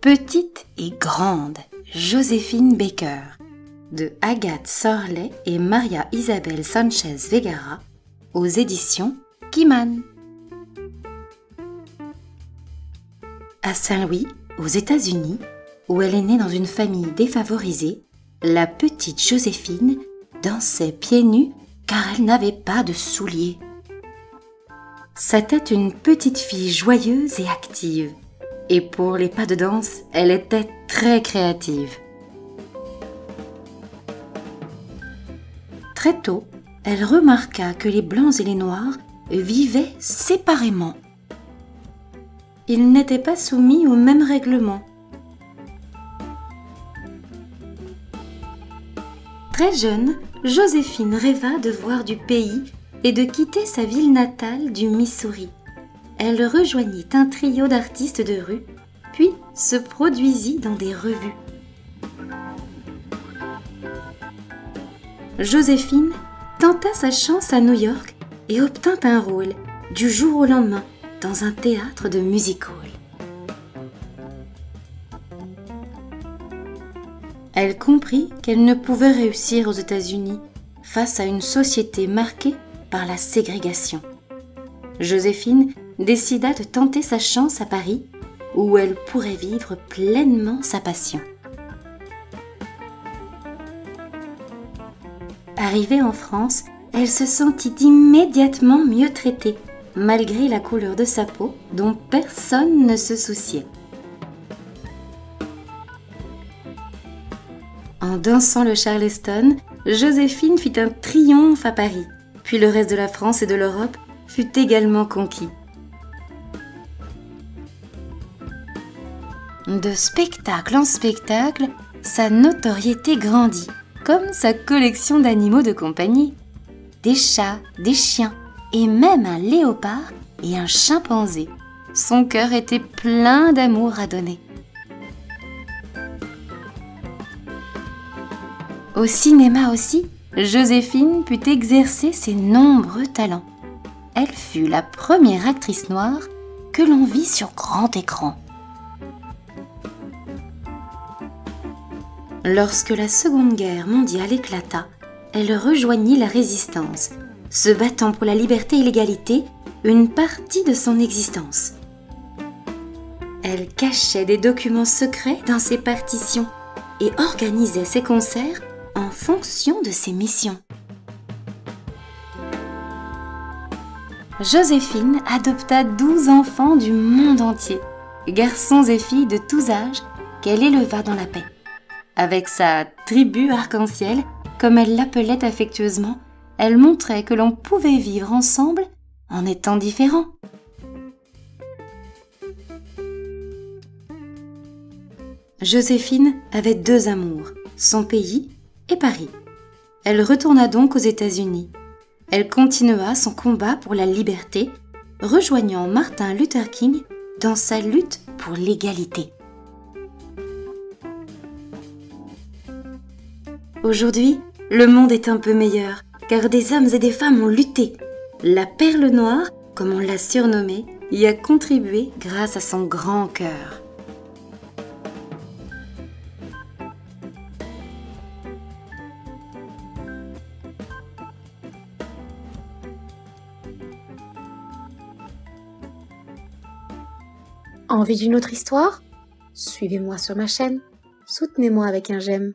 Petite et grande, Joséphine Baker, de Agathe Sorlet et Maria Isabel Sanchez Vegara, aux éditions Kiman. À Saint-Louis, aux États-Unis, où elle est née dans une famille défavorisée, la petite Joséphine dansait pieds nus car elle n'avait pas de souliers. C'était une petite fille joyeuse et active, et pour les pas de danse, elle était très créative. Très tôt, elle remarqua que les blancs et les noirs vivaient séparément. Ils n'étaient pas soumis aux mêmes règlements. Très jeune, Joséphine rêva de voir du pays et de quitter sa ville natale du Missouri. Elle rejoignit un trio d'artistes de rue, puis se produisit dans des revues. Joséphine tenta sa chance à New York et obtint un rôle du jour au lendemain dans un théâtre de music-hall. Elle comprit qu'elle ne pouvait réussir aux États-Unis face à une société marquée par la ségrégation. Joséphine décida de tenter sa chance à Paris, où elle pourrait vivre pleinement sa passion. Arrivée en France, elle se sentit immédiatement mieux traitée, malgré la couleur de sa peau dont personne ne se souciait. En dansant le Charleston, Joséphine fit un triomphe à Paris, puis le reste de la France et de l'Europe fut également conquis. De spectacle en spectacle, sa notoriété grandit, comme sa collection d'animaux de compagnie. Des chats, des chiens, et même un léopard et un chimpanzé. Son cœur était plein d'amour à donner. Au cinéma aussi, Joséphine put exercer ses nombreux talents. Elle fut la première actrice noire que l'on vit sur grand écran. Lorsque la Seconde Guerre mondiale éclata, elle rejoignit la résistance, se battant pour la liberté et l'égalité une partie de son existence. Elle cachait des documents secrets dans ses partitions et organisait ses concerts en fonction de ses missions. Joséphine adopta 12 enfants du monde entier, garçons et filles de tous âges qu'elle éleva dans la paix. Avec sa tribu arc-en-ciel, comme elle l'appelait affectueusement, elle montrait que l'on pouvait vivre ensemble en étant différents. Joséphine avait 2 amours, son pays et Paris. Elle retourna donc aux États-Unis. Elle continua son combat pour la liberté, rejoignant Martin Luther King dans sa lutte pour l'égalité. Aujourd'hui, le monde est un peu meilleur, car des hommes et des femmes ont lutté. La perle noire, comme on l'a surnommée, y a contribué grâce à son grand cœur. Envie d'une autre histoire? Suivez-moi sur ma chaîne, soutenez-moi avec un j'aime.